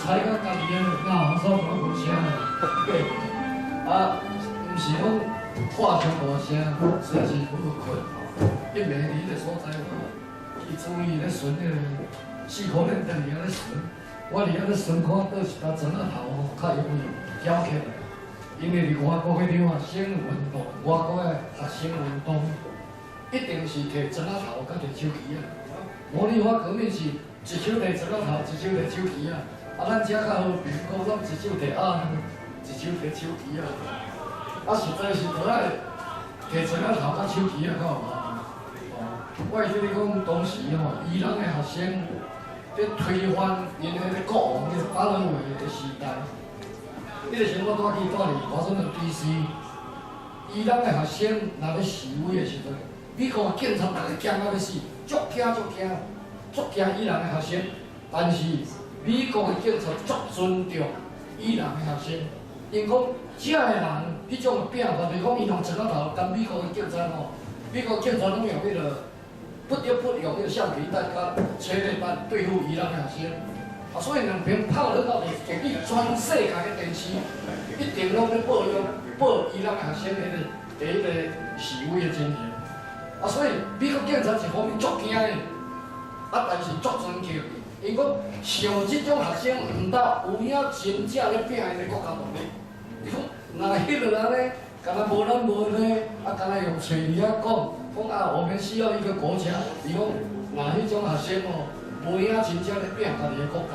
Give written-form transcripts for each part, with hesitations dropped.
菜到家己个，那红烧都无声对，啊，毋是讲话声无声，随时不困。一暝伫迄个所在去注意咧巡迄个4块链等伫遐咧巡，我伫遐咧巡看倒是搭砖仔头吼较容易挑起来，因为伫外国迄地方省运动，外国的学生运动一定是摕砖仔头甲摕手机啊。模拟法革命是一手摕砖仔头，一手摕手机啊。啊，咱遮较好评估，咱一手摕鸭，一手摕手机啊。啊，实在是倒来摕砖仔头甲手机啊，较有麻烦。我会跟你讲，当时吼，伊朗的学生在推翻因迄个国王的巴伦维的时代，迄个时我带去伫华盛顿 DC， 伊朗的学生若咧示威的时阵，美国警察逐个惊到要死，足惊伊朗的学生，但是美国的警察足尊重伊朗的学生，因讲遮个人迄种拼法，就是讲伊用砖仔头，但美国的警察吼，美国警察拢用迄个。不得不用迄个橡皮弹甲催泪弹对付伊朗的学生，啊，所以两边炮了到地地全世界的电视一定拢咧报伊朗的学生迄个示威的情形，啊，所以美国警察一方面足惊的，啊，但是足尊敬，因讲像即种学生毋到有影真正咧拼因的国家独立，伊讲若迄落安尼，敢若无咱无呢，啊，敢若用嘴尔啊讲。讲啊，我们需要一个国家。伊讲，若迄种学生哦，无影真正咧拼家己的国家。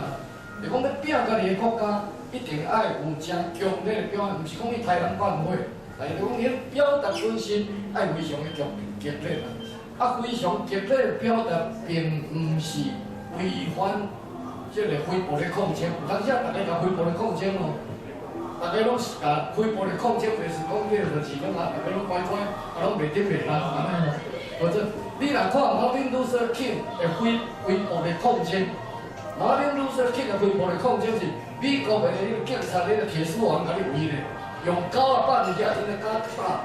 就讲要拼家己的国家，一定爱有真强烈的表现，毋是讲伊台人办伙，但是就讲伊表达本身爱非常的激烈啦。啊，非常激烈的表达，并毋是违反即个非暴力抗争。有当时大家甲非暴力抗争哦。大家拢是甲非暴力抗争，就是讲迄个就是讲啊，大家拢乖乖，啊拢袂顶袂当安尼咯。或者你若看马丁路瑟金的非暴力抗争，马丁路瑟金的非暴力抗争是美国的迄个警察迄个铁丝网甲你围咧，用狗啊绑一只因的狗打，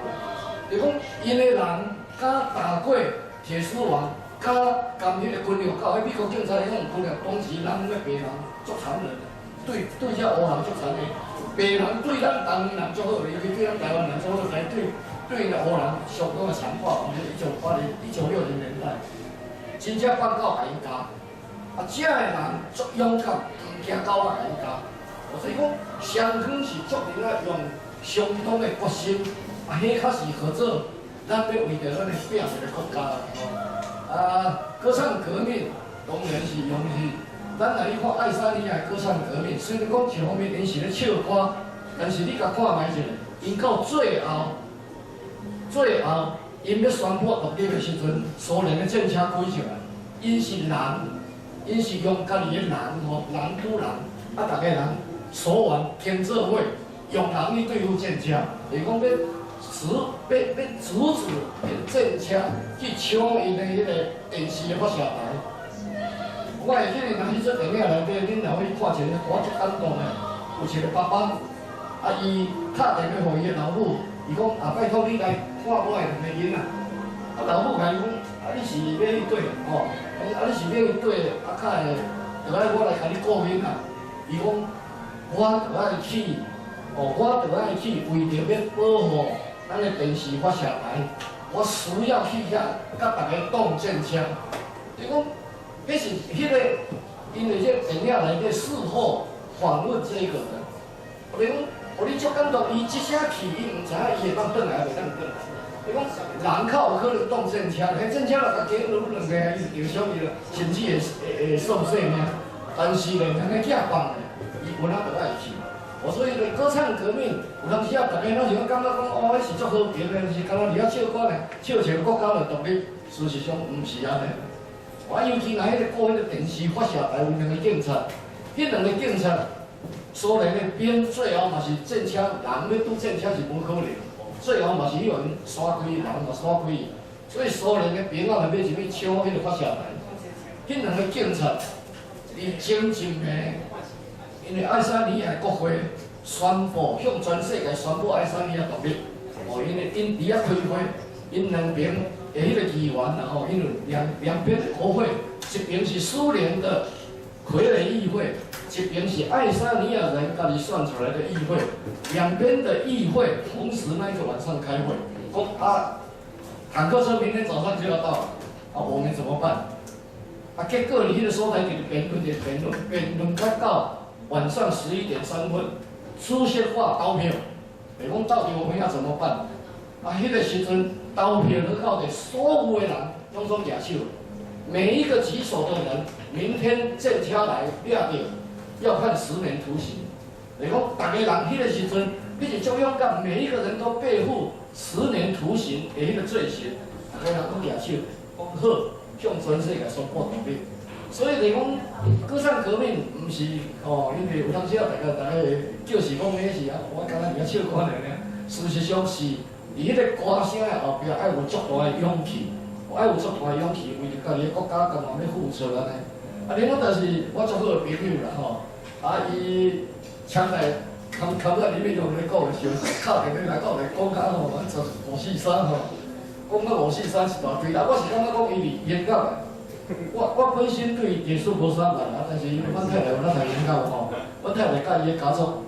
就讲因的人敢打过铁丝网，敢甘迄个军力到，迄美国警察迄种军力，当时咱个白人足残忍的，对遮黑人足残忍。白人对咱台湾人足好，尤其对咱台湾人足好，但对黑人相当的残暴。1960年代，真正放狗甲伊咬，啊，遮个人足勇敢，毋惊狗仔甲伊咬。所以讲，双方是足能啊用相当的决心，啊，迄较是合作，咱要为着咱的拼一个国家啦。啊，歌唱革命当然是用是。咱来去看爱沙尼亚歌唱革命，虽然讲一方面因是咧唱歌，但是你甲看觅一下，因到最后，因要宣布独立的时阵，苏联的战车开上来，因是用家己的人吼，人拄人，啊，逐个人所员天做伙，用人去对付战车，就是讲要阻止战车去抢因的迄个电视的发射台。我会记得，当时做电影内底，恁若去看一个，我足感动的。有一个爸爸，啊，伊打电话互伊的老母，伊讲啊，拜托你来看我的两个囡仔。啊，老母甲伊讲，啊，你是要去对吼？啊，你是要去对，啊，较会，就爱我来甲你顾囡仔。伊讲，我就爱去，哦，我就爱去，为着要保护咱的电视发射台，我需要去遐，甲大家动战车。伊讲。迄是迄个，因为这电影内底事后访问这个人，我讲，你足感动，伊即声去，伊毋知影伊会当转来，袂当转来。伊讲，人较有可能动战车，迄战车若甲经落两个，伊就受伤去了，甚至会受性命。但是咧，人个囝放咧，伊本来就爱去。所以咧，歌唱革命，有当时啊，大家拢是感觉讲，哦，迄是足和平的，是干那伫遐唱歌咧，唱一个国家的独立，事实上毋是安尼。我尤其若迄个过迄个电视发射台有两个警察，迄两个警察，苏联的兵最后嘛是战车，人要拄战车是无可能，最后嘛是有人刷开，人嘛刷开，所以苏联的兵啊，就要入去抢迄个发射台。迄两个警察，伊前真暝，因为爱沙尼亚国会宣布向全世界宣布爱沙尼亚独立，因为因伫遐开会，因两边。迄个议员然后因为两边的国会，一边是苏联的傀儡议会，一边是爱沙尼亚人家己算出来的议会，两边的议会同时那个晚上开会，说坦克车明天早上就要到了，我们怎么办？结果你个所在地辩论到晚上11:03，出现画投票，就讲到底我们要怎么办？迄个时阵投票了到的所有的人拢总举手，每一个举手的人，明天这条来抓到，要判10年徒刑。就讲大家人迄个时阵，你是足勇敢，每一个人都背负10年徒刑的迄个罪行，大家人拢举手，讲好向全世界宣布独立。所以就讲，歌唱革命毋是因为有当时大家就是讲迄是我刚才伫遐唱歌尔。事实上是。伫迄个歌声的后壁，爱有足大的勇气，爱有足大的勇气，为着家己的国家干嘛要付出安尼。另外就是我足好的朋友啦吼，伊请来坎在里面用咧讲的时候，敲电话来讲讲吼，543吼，讲到543是大堆啦。我是感觉讲伊是演到的。我本身对艺术无啥问但是因为阮太太有咱来演到吼，阮太太甲伊的家族，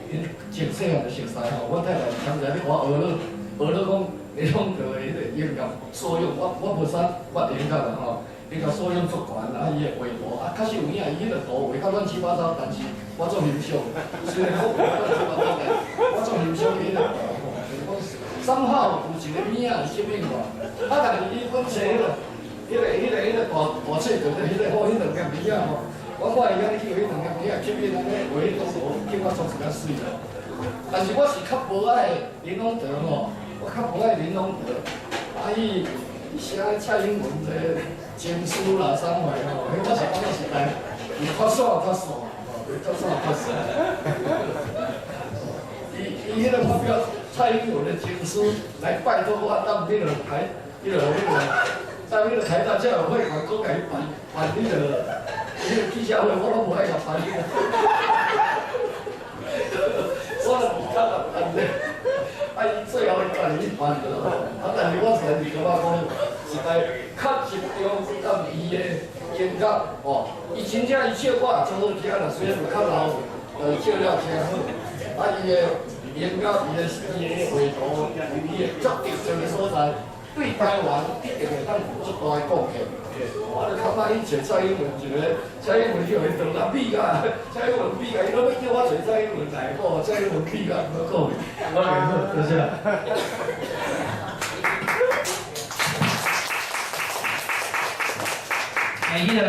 因从细汉就熟悉吼，阮太太常常咧画俄罗。无咧讲，你讲着迄个音乐素养，我无啥发言到啦吼。音乐素养足悬，伊的画图确实有影，伊迄个图画到乱七八糟，但是我做欣赏。虽然我画乱七八糟，但我做欣赏伊个图吼。就是讲somehow有一个影是什么话？但是伊本册迄个大册就迄个好，迄两件物仔吼。我会晓去迄两件物仔，吸引安尼画迄种图，叫我做一个水啦。但是我是较无爱林隆德吼。我较无爱林隆德，伊写蔡英文的情书啦、啥货吼，迄我是感觉是来较爽，较爽，较爽，较爽。伊迄个发表蔡英文的情书来拜托我当迄个在迄个台大教育会馆讲来办迄个记者会，我拢无爱甲办迄个。我唔敢办咧。伊最后伊家己去办着咯，但是我实在是感觉讲，实在较集中到伊的音乐伊真正伊唱歌也真好听啦，虽然有较老，唱了真好。伊的音乐，伊的画图，伊的足特色的所在，对台湾一定会当有足大的贡献。我就感觉伊找蔡英文一个，蔡英文叫伊当南美啊，蔡英文美啊，伊拢要叫我找蔡英文来，蔡英文美啊，我讲，我袂好，多谢。迄个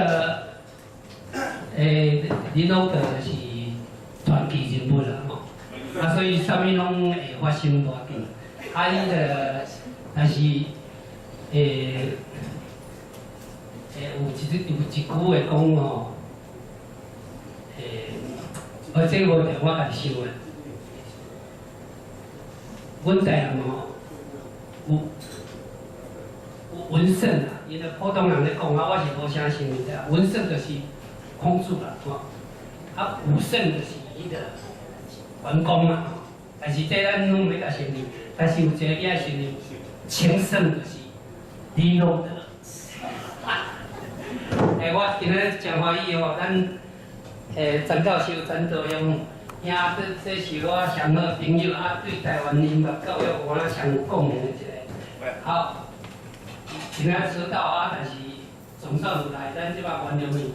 林隆德是传奇人物啦吼，所以啥物拢会发生大紧。伊个但是有一句话讲吼，这无着我家己想的。阮台南吼有文胜啊，因为普通人咧讲我是无啥想的。文胜就是空主啦，武胜就是伊个员工啦。但是这咱拢袂甲承认，但是有一个要承认，情圣就是李隆德。我今日真欢喜哦，咱陈教授、陈导用兄，这是我上好朋友对台湾音乐教育我上有贡献的一个。好，今日迟到但是总算有来，咱即摆原谅你。